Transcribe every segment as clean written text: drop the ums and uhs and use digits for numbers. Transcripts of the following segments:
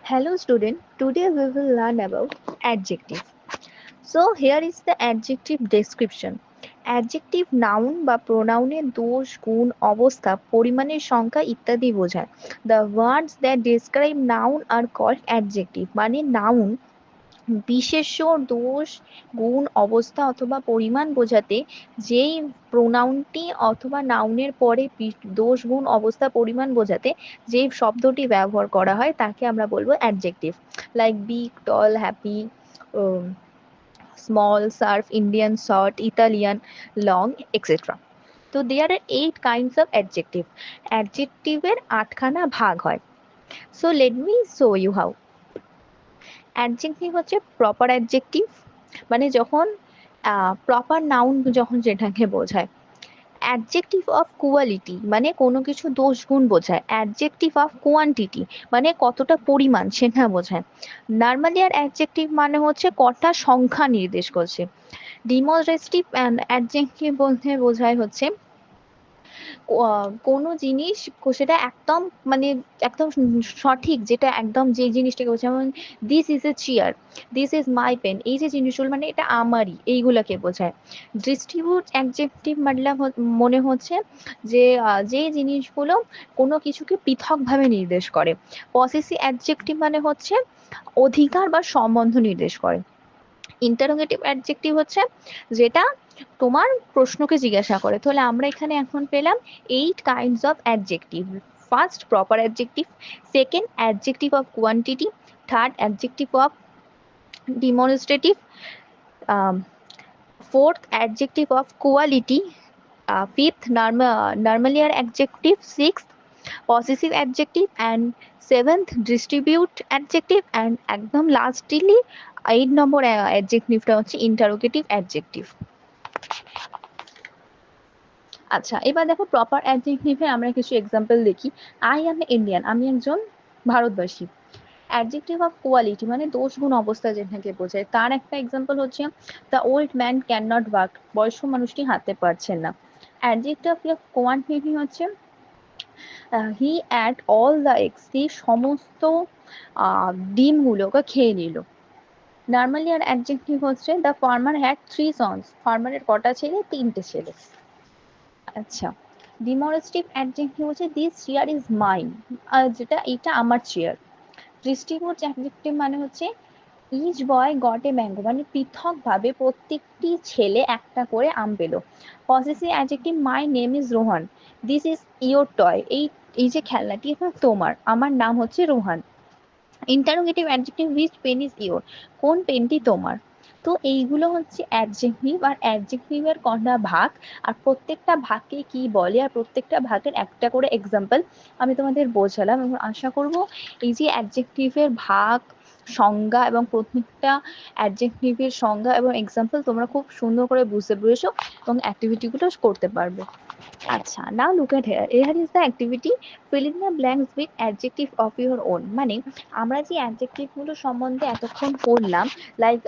Hello student, today we will learn about adjective. So here is the adjective description. Adjective noun বা প্রোনাউনের দোষ, গুণ, অবস্থা, পরিমাণের সংখ্যা ইত্যাদি বোঝায়। The words that describe noun are called adjective. মানে noun বিশেষ্য, দোষ, গুণ, অবস্থা অথবা পরিমাণ বোঝাতে যেই প্রোনাউনটি অথবা নাউনের পরে দোষ, গুণ, অবস্থা, পরিমাণ বোঝাতে যেই শব্দটি ব্যবহার করা হয় তাকে আমরা বলবো adjective. Like big, tall, happy, small, সার্ফ, Indian, short, Italian, long, etcetera. তো there are 8 kinds of adjective. অ্যাডজেক্টিভের 8খানা ভাগ হয়। So let me show you how. Adjective হচ্ছে প্রপার অ্যাডজেক্টিভ, মানে যখন প্রপার নাউন যখন যেটাকে বোঝায়। অ্যাডজেক্টিভ অফ কোয়ালিটি মানে কোনো কিছু দোষ, গুণ বোঝায়। অ্যাডজেক্টিভ অফ কোয়ান্টিটি মানে কতটা পরিমাণ সেটা বোঝায়। নর্মালি আর অ্যাডজেক্টিভ মানে হচ্ছে কটা সংখ্যা নির্দেশ করছে। ডিমনস্ট্রেটিভ অ্যাডজেক্টিভ বলতে বোঝায় হচ্ছে কোনো জিনিস সেটা একদম মানে একদম সঠিক, যেটা একদম যে জিনিসটাকে বোঝায়, যেমন this is a chair, this is my pen, এই যে জিনিসগুলো মানে এটা আমারই, এইগুলোকে বোঝায়। ডিস্ট্রিবিউট অ্যাডজেক্টিভ মতলব মনে হচ্ছে যে যে জিনিসগুলো কোনো কিছুকে পৃথকভাবে নির্দেশ করে। পসেসিভ অ্যাডজেক্টিভ মানে হচ্ছে অধিকার বা সম্বন্ধ নির্দেশ করে। ইন্টারোগেটিভ অ্যাডজেক্টিভ হচ্ছে যেটা তোমার প্রশ্নকে জিজ্ঞাসা করে। তাহলে আমরা এখানে এখন পেলাম 8 kinds of adjective. First proper adjective, second adjective of quantity, third adjective of demonstrative, fourth adjective of quality, fifth normalier adjective, sixth possessive adjective, and seventh distribute adjective, and একদম লাস্টলি 8 নম্বর অ্যাডজেক্টিভটা হচ্ছে ইন্টারোগেটিভ অ্যাডজেক্টিভ। আচ্ছা, এবার দেখো proper অ্যাডজেক্টিভে আমরা কিছু example দেখি। I am Indian, আমি একজন ভারতবাসী। অ্যাডজেক্টিভ অফ কোয়ালিটি মানে দোষ, গুণ, অবস্থা যেটাকে বোঝায়, তার একটা এক্সাম্পল হচ্ছে the old man can not walk, বয়স্ক মানুষটি হাঁটতে পারছেন না। অ্যাডজেক্টিভ অফ কোয়ান্টিটি হচ্ছে he ate all the eggs, সমস্ত ডিমগুলোকে খেয়ে নিল। নর্মালি আর অ্যাডজেক্টিভ হচ্ছে দ্য ফার্মার হ্যাড 3 সন্স, ফার্মারের কটা ছেলে? 3টে ছেলে। আচ্ছা, ডিমনস্ট্রেটিভ অ্যাডজেক্টিভ হচ্ছে দিস চেয়ার ইজ মাইন, যেটা এটা আমার চেয়ার। ডিস্ট্রিবিউট অ্যাডজেক্টিভ মানে হচ্ছে each boy got a mango, মানে পৃথকভাবে প্রত্যেকটি ছেলে একটা করে আম পেল। Possessive adjective my name is Rohan, this is your toy, এই যে খেলনাটি এখন তোমার, আমার নাম হচ্ছে Rohan. Interrogative adjective which pen is your, কোন পেনটি তোমার। তো এইগুলো হচ্ছে অ্যাডজেক্টিভ। আর অ্যাডজেক্টিভের কটা ভাগ, আর প্রত্যেকটা ভাগকে কি বলে, আর প্রত্যেকটা ভাগের একটা করে এক্সাম্পল আমি তোমাদের বোঝালাম, এবং আশা করব এই যে অ্যাডজেক্টিভের ভাগ, সংজ্ঞা এবং প্রত্যেকটা অ্যাডজেক্টিভের সংজ্ঞা এবং এক্সাম্পল তোমরা খুব সুন্দর করে বুঝতে পেরেছো এবং অ্যাক্টিভিটিগুলো করতে পারবে। আচ্ছা, now look at here, here is the activity fill in the blanks with adjective of your own. মানে আমরা যে অ্যাডজেক্টিভগুলো সম্বন্ধে এতক্ষণ পড়লাম, like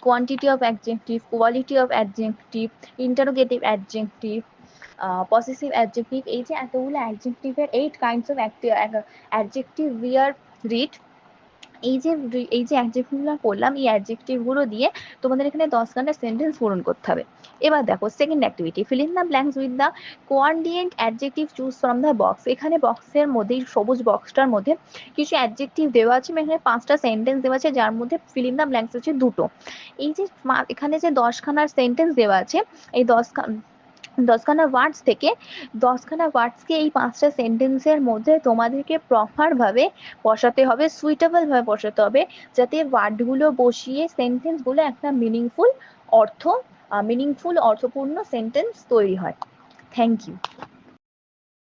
quantity of adjective, quality of adjective, interrogative adjective, possessive adjective, এই যে এতগুলো অ্যাডজেক্টিভের 8 kinds of adjective we are read. এই যে অ্যাডজেক্টিভগুলো পড়লাম, এই অ্যাডজেক্টিভগুলো দিয়ে তোমাদের এখানে 10খানা সেন্টেন্স পূরণ করতে হবে। এবার দেখো second activity, fill in the blanks with the coordinate adjective choose from the box. এখানে বক্সের মধ্যে, সবুজ বক্সটার মধ্যে কিছু অ্যাডজেক্টিভ দেওয়া আছে, এখানে 5টা সেন্টেন্স দেওয়া আছে, যার মধ্যে ফিল ইন দ্য ব্ল্যাঙ্কস হচ্ছে 2টো। এই যে এখানে যে 10খানার সেন্টেন্স দেওয়া আছে, এই 10খানা ওয়ার্ডস থেকে 10খানা ওয়ার্ডসকে এই 5টা সেন্টেন্সের মধ্যে তোমাদেরকে প্রপারভাবে বসাতে হবে, সুইটেবলভাবে বসাতে হবে, যাতে ওয়ার্ডগুলো বসিয়ে সেন্টেন্সগুলো একটা মিনিংফুল অর্থপূর্ণ সেন্টেন্স তৈরি হয়। Thank you.